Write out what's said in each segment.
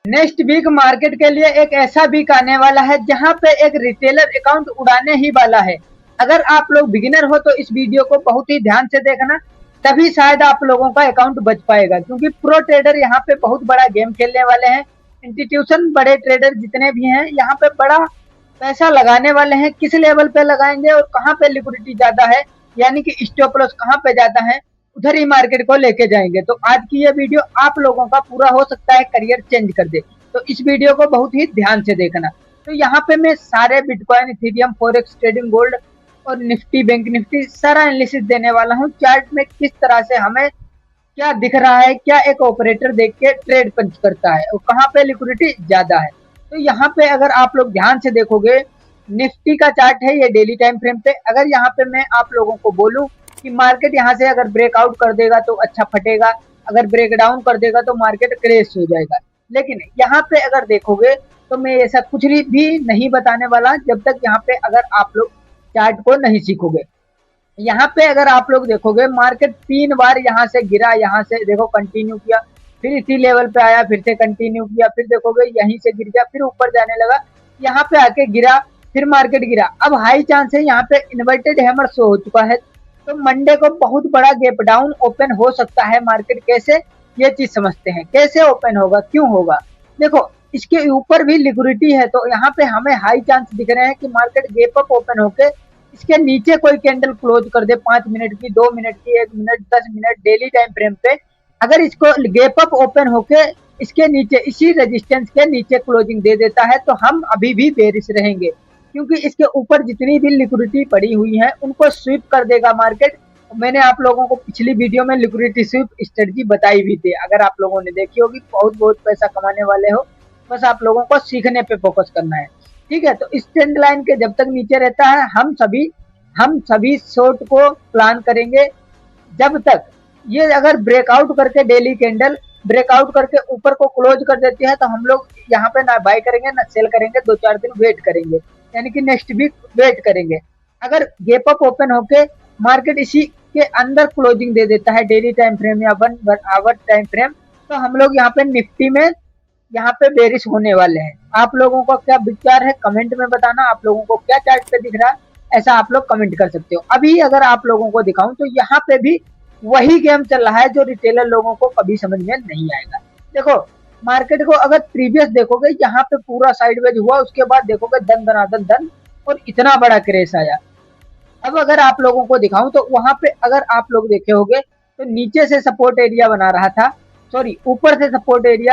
Next week market के लिए एक ऐसा वीक आने वाला है जहां पे एक रिटेलर अकाउंट उड़ाने ही वाला है। अगर आप लोग बिगिनर हो तो इस वीडियो को बहुत ही ध्यान से देखना, तभी शायद आप लोगों का अकाउंट बच पाएगा, क्योंकि प्रो ट्रेडर यहाँ पे बहुत बड़ा गेम खेलने वाले हैं। इंस्टीट्यूशन बड़े ट्रेडर जितने भी हैं यहाँ पे बड़ा पैसा लगाने वाले हैं। किस लेवल पे लगाएंगे और कहाँ पे लिक्विडिटी ज्यादा है, यानी कि स्टॉप लॉस कहाँ पे ज्यादा है, उधर ही मार्केट को लेके जाएंगे। तो आज की ये वीडियो आप लोगों का पूरा हो सकता है करियर चेंज कर दे, तो इस वीडियो को बहुत ही ध्यान से देखना। तो यहाँ पे मैं सारे bitcoin, Ethereum, forex trading, gold और निफ्टी, बैंक निफ्टी सारा एनालिसिस देने वाला हूँ। चार्ट में किस तरह से हमें क्या दिख रहा है, क्या एक ऑपरेटर देख के ट्रेड पंच करता है और कहाँ पे लिक्विडिटी ज्यादा है। तो यहाँ पे अगर आप लोग ध्यान से देखोगे, निफ्टी का चार्ट है ये डेली टाइम फ्रेम पे। अगर यहाँ पे मैं आप लोगों को बोलूं कि मार्केट यहाँ से अगर ब्रेकआउट कर देगा तो अच्छा फटेगा, अगर ब्रेक डाउन कर देगा तो मार्केट क्रैश हो जाएगा। लेकिन यहाँ पे अगर देखोगे तो मैं ऐसा कुछ भी नहीं बताने वाला जब तक यहाँ पे अगर आप लोग चार्ट को नहीं सीखोगे। यहाँ पे अगर आप लोग देखोगे मार्केट 3 बार यहाँ से गिरा, यहाँ से देखो कंटिन्यू किया, फिर इसी लेवल पे आया, फिर से कंटिन्यू किया, फिर देखोगे यहीं से गिर गया, फिर ऊपर जाने लगा, यहाँ पे आके गिरा, फिर मार्केट गिरा। अब हाई चांस है यहाँ पे इन्वर्टेड हैमर शो हो चुका है, तो मंडे को बहुत बड़ा गैप डाउन ओपन हो सकता है। मार्केट कैसे, ये चीज समझते हैं, कैसे ओपन होगा, क्यों होगा। देखो इसके ऊपर भी लिक्विडिटी है, तो यहाँ पे हमें हाई चांस दिख रहे हैं कि मार्केट गैप अप ओपन होके इसके नीचे कोई कैंडल क्लोज कर दे 5 मिनट की, 2 मिनट की, 1 minute, 10 minute daily time frame पे। अगर इसको गैप अप ओपन होके इसके नीचे, इसी रेजिस्टेंस के नीचे क्लोजिंग दे देता है तो हम अभी भी बेरिश रहेंगे, क्योंकि इसके ऊपर जितनी भी लिक्विडिटी पड़ी हुई है उनको स्वीप कर देगा मार्केट। मैंने आप लोगों को पिछली वीडियो में लिक्विडिटी स्वीप स्ट्रेटजी बताई भी थी, अगर आप लोगों ने देखी होगी। बहुत बहुत पैसा कमाने वाले हो, बस आप लोगों को सीखने पे फोकस करना है, ठीक है। तो इस ट्रेंड लाइन के जब तक नीचे रहता है हम सभी शॉर्ट को प्लान करेंगे। जब तक ये अगर ब्रेकआउट करके डेली कैंडल ब्रेकआउट करके ऊपर को क्लोज कर देती है तो हम लोग यहाँ पे ना बाय करेंगे ना सेल करेंगे, 2-4 दिन वेट करेंगे, यानी कि नेक्स्ट वीक वेट करेंगे। अगर गैप अप ओपन होके मार्केट इसी के अंदर क्लोजिंग दे देता है डेली टाइम फ्रेम या 1 आवर टाइम फ्रेम, तो हम लोग यहाँ पे निफ्टी में यहाँ पे बेरिश होने वाले हैं। आप लोगों का क्या विचार है कमेंट में बताना, आप लोगों को क्या चार्ट पे दिख रहा है ऐसा आप लोग कमेंट कर सकते हो। अभी अगर आप लोगों को दिखाऊं तो यहाँ पे भी वही गेम चल रहा है जो रिटेलर लोगों को कभी समझ में नहीं आएगा। देखो मार्केट को अगर प्रीवियस देखोगे यहाँ पे पूरा साइडवेज हुआ, उसके बाद देखोगे धन धनाधन धन और इतना बड़ा क्रेश आया। अब अगर आप लोगों को दिखाऊं तो वहां पे अगर आप लोग देखे होंगे तो नीचे से सपोर्ट एरिया बना रहा था, सॉरी ऊपर से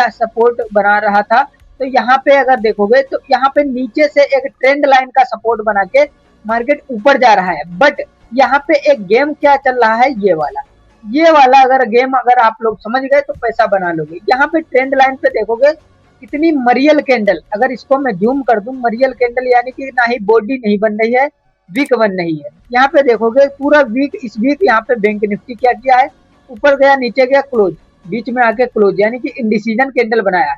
सपोर्ट बना रहा था। तो यहाँ पे अगर देखोगे तो यहाँ पे नीचे से एक ट्रेंड लाइन का सपोर्ट बना के मार्केट ऊपर जा रहा है। बट यहाँ पे एक गेम क्या चल रहा है, ये वाला अगर गेम अगर आप लोग समझ गए तो पैसा बना लोगे। यहाँ पे ट्रेंड लाइन पे देखोगे कितनी मरियल कैंडल, अगर इसको मैं जूम कर दूं, मरियल कैंडल यानी कि ना ही बॉडी नहीं बन रही है, वीक बन रही है। यहाँ पे देखोगे पूरा वीक, इस वीक यहाँ पे बैंक निफ्टी क्या किया है, ऊपर गया नीचे गया क्लोज, बीच में आके क्लोज, यानी कि इंडिसीजन कैंडल बनाया।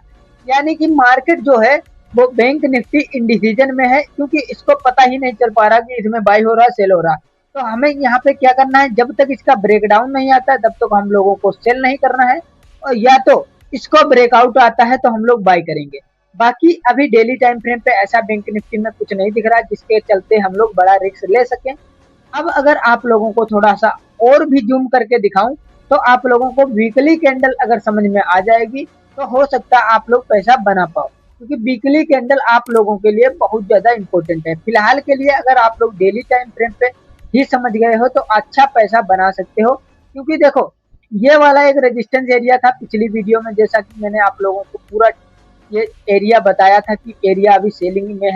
यानी कि मार्केट जो है वो बैंक निफ्टी इंडिसीजन में है, क्योंकि इसको पता ही नहीं चल पा रहा कि इसमें बाई हो रहा है सेल हो रहा। तो हमें यहाँ पे क्या करना है, जब तक इसका ब्रेकडाउन नहीं आता है तब तक हम लोगों को सेल नहीं करना है, और या तो इसको ब्रेकआउट आता है तो हम लोग बाई करेंगे। बाकी अभी डेली टाइम फ्रेम पे ऐसा बैंक निफ्टी में कुछ नहीं दिख रहा जिसके चलते हम लोग बड़ा रिस्क ले सकें। अब अगर आप लोगों को थोड़ा सा और भी जूम करके दिखाऊं तो आप लोगों को वीकली कैंडल अगर समझ में आ जाएगी तो हो सकता है आप लोग पैसा बना पाओ, क्योंकि वीकली कैंडल आप लोगों के लिए बहुत ज्यादा इंपॉर्टेंट है। फिलहाल के लिए अगर आप लोग डेली टाइम फ्रेम पे ही समझ गए हो तो अच्छा पैसा बना सकते हो। क्योंकि देखो ये वाला एक रेजिस्टेंस एरिया था पिछली वीडियो में, जैसा कि मैंने आप लोगों को पूरा ये एरिया बताया था कि एरिया अभी सेलिंग में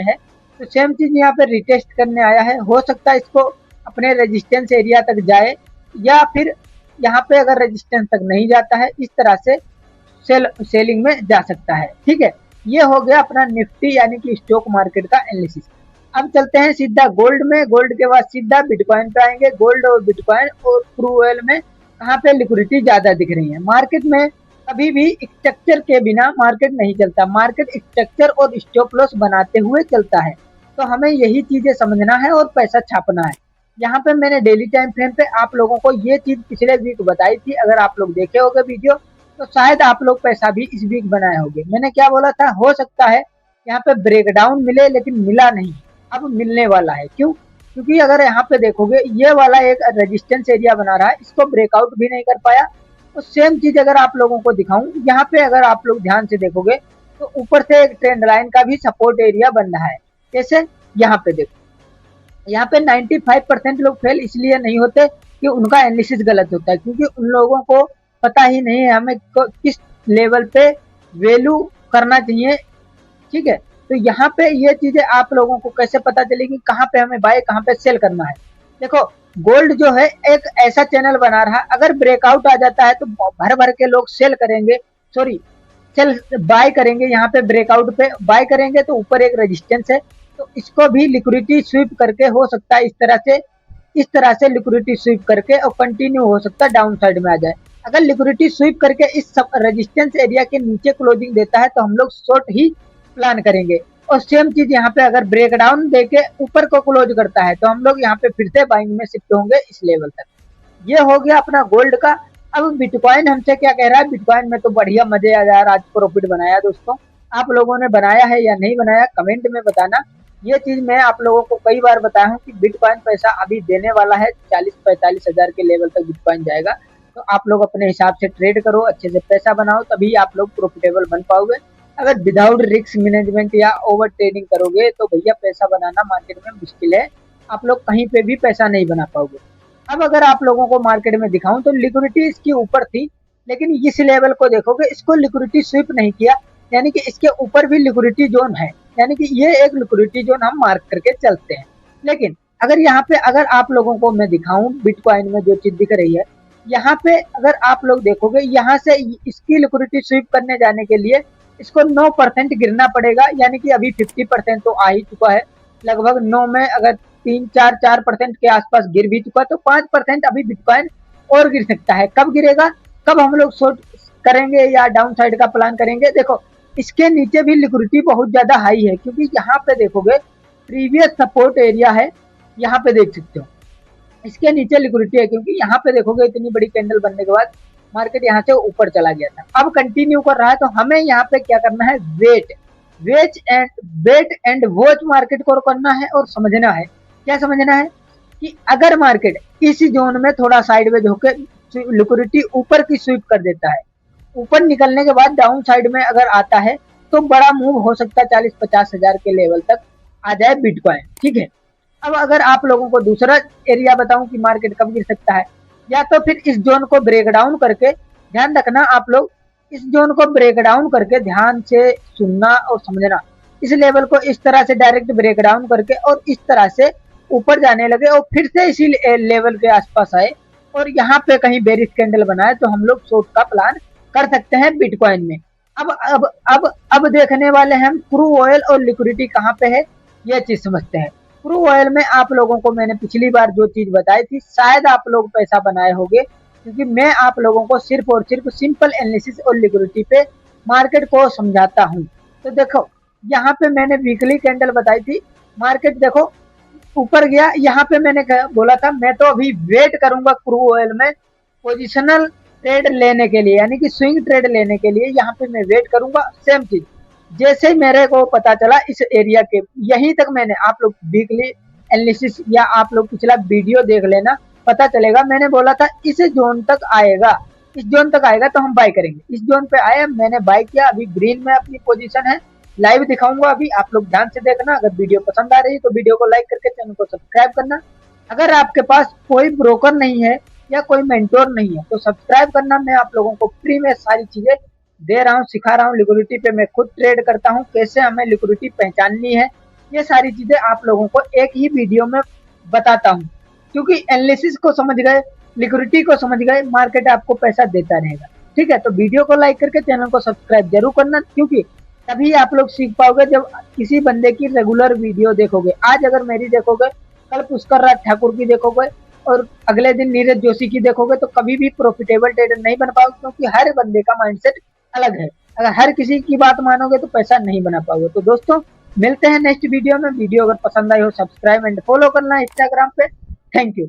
है। तो सेम चीज यहाँ पे रिटेस्ट करने आया है, हो सकता है इसको अपने रेजिस्टेंस एरिया तक जाए, या फिर यहाँ पे अगर रेजिस्टेंस तक नहीं जाता है इस तरह से सेलिंग में जा सकता है, ठीक है। ये हो गया अपना निफ्टी यानी कि स्टॉक मार्केट का एनालिसिस। अब चलते हैं सीधा गोल्ड में, गोल्ड के बाद सीधा बिटकॉइन पे आएंगे। गोल्ड और बिटकॉइन और क्रूड ऑयल में कहाँ पे लिक्विडिटी ज्यादा दिख रही है। मार्केट में कभी भी स्ट्रक्चर के बिना मार्केट नहीं चलता, मार्केट स्ट्रक्चर और स्टॉप लॉस बनाते हुए चलता है। तो हमें यही चीजें समझना है और पैसा छापना है। यहाँ पे मैंने डेली टाइम फ्रेम पे आप लोगों को ये चीज पिछले वीक बताई थी, अगर आप लोग देखे होंगे वीडियो तो शायद आप लोग पैसा भी इस वीक बनाए होंगे। मैंने क्या बोला था, हो सकता है यहाँ पे ब्रेकडाउन मिले, लेकिन मिला नहीं, अब मिलने वाला है। क्यों? क्योंकि अगर यहाँ पे देखोगे ये वाला एक रेजिस्टेंस एरिया बना रहा है, इसको ब्रेकआउट भी नहीं कर पाया। तो सेम चीज अगर आप लोगों को दिखाऊं, यहाँ पे अगर आप लोग ध्यान से देखोगे तो ऊपर से एक ट्रेंड लाइन का भी सपोर्ट एरिया बन रहा है। कैसे? यहाँ पे देखो, यहाँ पे 95% लोग फेल इसलिए नहीं होते कि उनका एनालिसिस गलत होता है, क्योंकि उन लोगों को पता ही नहीं है हमें किस लेवल पे वैल्यू करना चाहिए। ठीक है, तो यहाँ पे ये चीजें आप लोगों को कैसे पता चलेगी कहाँ पे हमें बाय कहाँ पे सेल करना है। देखो, गोल्ड जो है एक ऐसा चैनल बना रहा, अगर ब्रेकआउट आ जाता है तो भर भर के लोग सेल करेंगे, सॉरी सेल बाय करेंगे। यहाँ पे ब्रेकआउट पे बाय करेंगे तो ऊपर एक रेजिस्टेंस है, तो इसको भी लिक्विडिटी स्वीप करके हो सकता है इस तरह से लिक्विडिटी स्वीप करके और कंटिन्यू हो सकता है डाउन साइड में आ जाए। अगर लिक्विडिटी स्वीप करके इस रेजिस्टेंस एरिया के नीचे क्लोजिंग देता है तो हम लोग शॉर्ट ही प्लान करेंगे। और सेम चीज यहाँ पे अगर ब्रेकडाउन देके ऊपर को क्लोज करता है तो हम लोग यहाँ पे फिर से बाइंग में शिफ्ट होंगे इस लेवल तक। ये हो गया अपना गोल्ड का। अब बिटकॉइन हमसे क्या कह रहा है? बिटकॉइन में तो बढ़िया मजे आ यार, आज प्रॉफिट बनाया दोस्तों। आप लोगों ने बनाया है या नहीं बनाया कमेंट में बताना। ये चीज मैं आप लोगों को कई बार बताया हूँ कि बिटकॉइन पैसा अभी देने वाला है, 40-45 हजार के लेवल तक बिटकॉइन जाएगा। तो आप लोग अपने हिसाब से ट्रेड करो, अच्छे से पैसा बनाओ, तभी आप लोग प्रॉफिटेबल बन पाओगे। अगर विदाउट रिस्क मैनेजमेंट या ओवर ट्रेडिंग करोगे तो भैया पैसा बनाना मार्केट में मुश्किल है, आप लोग कहीं पे भी पैसा नहीं बना पाओगे। अब अगर आप लोगों को मार्केट में दिखाऊं तो लिक्विडिटी इसके ऊपर थी, लेकिन इस लेवल को देखोगे इसको लिक्विडिटी स्वीप नहीं किया, यानी कि इसके ऊपर भी लिक्विडिटी जोन है, यानी कि ये एक लिक्विडिटी जोन हम मार्क करके चलते हैं। लेकिन अगर यहाँ पे अगर आप लोगों को मैं दिखाऊं बिटकॉइन में जो चीज दिख रही है, यहाँ पे अगर आप लोग देखोगे यहाँ से इसकी लिक्विडिटी स्वीप करने जाने के लिए इसको 9% गिरना पड़ेगा, यानी कि अभी 50% तो आ ही चुका है। लगभग 9 में अगर 3-4% के आसपास गिर भी चुका तो 5% अभी बिटकॉइन और गिर सकता है। कब गिरेगा, कब हम लोग शॉर्ट करेंगे या डाउन साइड का प्लान करेंगे? देखो, इसके नीचे भी लिक्विडिटी बहुत ज्यादा हाई है, क्योंकि यहाँ पे देखोगे प्रीवियस सपोर्ट एरिया है, यहाँ पे देख सकते हो इसके नीचे लिक्विडिटी है, क्योंकि यहाँ पे देखोगे इतनी बड़ी कैंडल बनने के बाद मार्केट यहाँ से ऊपर चला गया था, अब कंटिन्यू कर रहा है। तो हमें यहाँ पे क्या करना है, वेट एंड वॉच मार्केट को करना है और समझना है। क्या समझना है? कि अगर मार्केट इस जोन में थोड़ा साइडवेज होकर लिक्विडिटी ऊपर की स्वीप कर देता है, ऊपर निकलने के बाद डाउन साइड में अगर आता है तो बड़ा मूव हो सकता है, 40-50 हजार के लेवल तक आ जाए बिटकॉइन। ठीक है, अब अगर आप लोगों को दूसरा एरिया बताऊं कि मार्केट कब गिर सकता है, या तो फिर इस जोन को ब्रेक डाउन करके, ध्यान रखना आप लोग, इस जोन को ब्रेक डाउन करके ध्यान से सुनना और समझना, इस लेवल को इस तरह से डायरेक्ट ब्रेक डाउन करके और इस तरह से ऊपर जाने लगे और फिर से इसी लेवल के आसपास आए और यहाँ पे कहीं बेरिश कैंडल बनाए तो हम लोग शॉर्ट का प्लान कर सकते हैं बिटकॉइन में। अब देखने वाले हैं हम क्रूड ऑयल और लिक्विडिटी कहाँ पे है, ये चीज समझते हैं। क्रूड ऑयल में आप लोगों को मैंने पिछली बार जो चीज बताई थी, शायद आप लोग पैसा बनाए होंगे, क्योंकि मैं आप लोगों को सिर्फ और सिर्फ सिंपल एनालिसिस और लिक्विडिटी पे मार्केट को समझाता हूँ। तो देखो, यहाँ पे मैंने वीकली कैंडल बताई थी, मार्केट देखो ऊपर गया। यहाँ पे मैंने बोला था मैं तो अभी वेट करूंगा क्रूड ऑयल में पोजिशनल ट्रेड लेने के लिए, यानी कि स्विंग ट्रेड लेने के लिए यहाँ पे मैं वेट करूंगा। सेम चीज जैसे मेरे को पता चला इस एरिया के, यहीं तक मैंने, आप लोग वीकली एनालिसिस या आप लोग पिछला वीडियो देख लेना, पता चलेगा। मैंने बोला था इस जोन तक आएगा, इस जोन तक आएगा तो हम बाय करेंगे। इस जोन पे आया, मैंने बाय किया, अभी ग्रीन में अपनी पोजीशन है, लाइव दिखाऊंगा अभी, आप लोग ध्यान से देखना। अगर वीडियो पसंद आ रही है तो वीडियो को लाइक करके चैनल को सब्सक्राइब करना। अगर आपके पास कोई ब्रोकर नहीं है या कोई मेंटोर नहीं है तो सब्सक्राइब करना। मैं आप लोगों को फ्री में सारी चीजें दे रहा हूँ, सिखा रहा हूँ। लिक्विडिटी पे मैं खुद ट्रेड करता हूँ, कैसे हमें लिक्विडिटी पहचाननी है, ये सारी चीजें आप लोगों को एक ही वीडियो में बताता हूँ। क्योंकि एनालिसिस को समझ गए, लिक्विडिटी को समझ गए, मार्केट आपको पैसा देता रहेगा। ठीक है, तो वीडियो को लाइक करके चैनल को सब्सक्राइब जरूर करना, क्योंकि तभी आप लोग सीख पाओगे जब किसी बंदे की रेगुलर वीडियो देखोगे। आज अगर मेरी देखोगे, कल पुष्कर राज ठाकुर की देखोगे और अगले दिन नीरज जोशी की देखोगे तो कभी भी प्रॉफिटेबल ट्रेडर नहीं बन पाओगे, क्योंकि हर बंदे का माइंडसेट अलग है। अगर हर किसी की बात मानोगे तो पैसा नहीं बना पाओगे। तो दोस्तों, मिलते हैं नेक्स्ट वीडियो में। वीडियो अगर पसंद आई हो सब्सक्राइब एंड फॉलो करना इंस्टाग्राम पे। Thank you.